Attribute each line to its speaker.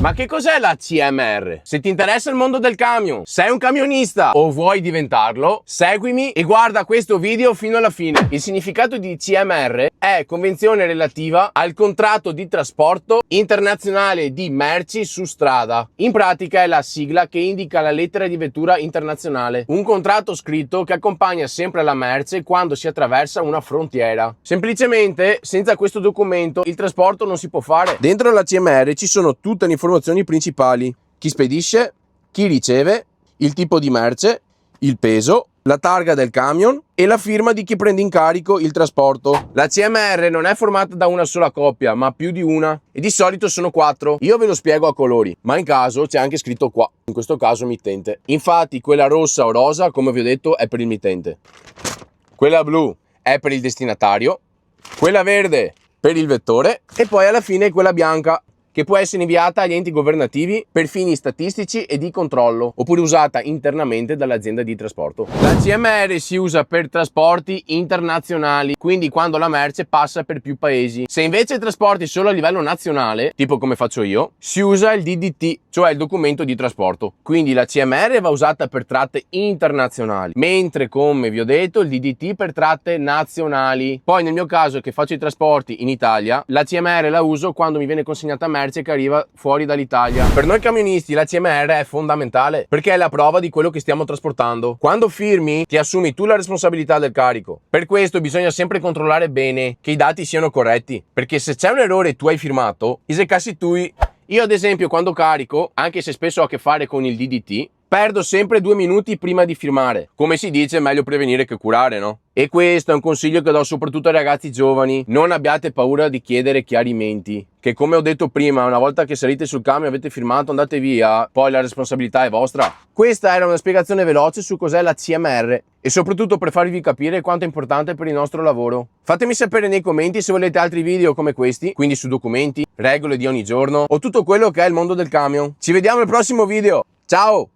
Speaker 1: Ma che cos'è la CMR? Se ti interessa il mondo del camion, sei un camionista o vuoi diventarlo, seguimi e guarda questo video fino alla fine. Il significato di CMR è convenzione relativa al contratto di trasporto internazionale di merci su strada. In pratica è la sigla che indica la lettera di vettura internazionale, un contratto scritto che accompagna sempre la merce quando si attraversa una frontiera. Semplicemente, senza questo documento, il trasporto non si può fare. Dentro la CMR ci sono tutte le informazioni principali: chi spedisce, chi riceve, il tipo di merce, il peso, la targa del camion e la firma di chi prende in carico il trasporto. La CMR non è formata da una sola coppia, ma più di una, e di solito sono 4. Io ve lo spiego a colori, ma in caso c'è anche scritto qua, in questo caso mittente. Infatti quella rossa o rosa, come vi ho detto, è per il mittente, quella blu è per il destinatario, quella verde per il vettore e poi alla fine quella bianca, che può essere inviata agli enti governativi per fini statistici e di controllo, oppure usata internamente dall'azienda di trasporto. La CMR si usa per trasporti internazionali, quindi quando la merce passa per più paesi. Se invece trasporti solo a livello nazionale, tipo come faccio io, si usa il DDT, cioè il documento di trasporto. Quindi la CMR va usata per tratte internazionali, mentre come vi ho detto il DDT per tratte nazionali. Poi nel mio caso, che faccio i trasporti in Italia, la CMR la uso quando mi viene consegnata merce che arriva fuori dall'Italia. Per noi camionisti la CMR è fondamentale perché è la prova di quello che stiamo trasportando. Quando firmi ti assumi tu la responsabilità del carico. Per questo bisogna sempre controllare bene che i dati siano corretti, perché se c'è un errore e tu hai firmato, i secassi tu. Io ad esempio quando carico, anche se spesso ho a che fare con il DDT, perdo sempre 2 minuti prima di firmare. Come si dice, meglio prevenire che curare, no? E questo è un consiglio che do soprattutto ai ragazzi giovani: non abbiate paura di chiedere chiarimenti, che come ho detto prima, una volta che salite sul camion e avete firmato, andate via, poi la responsabilità è vostra. Questa era una spiegazione veloce su cos'è la CMR e soprattutto per farvi capire quanto è importante per il nostro lavoro. Fatemi sapere nei commenti se volete altri video come questi, quindi su documenti, regole di ogni giorno o tutto quello che è il mondo del camion. Ci vediamo al prossimo video, ciao!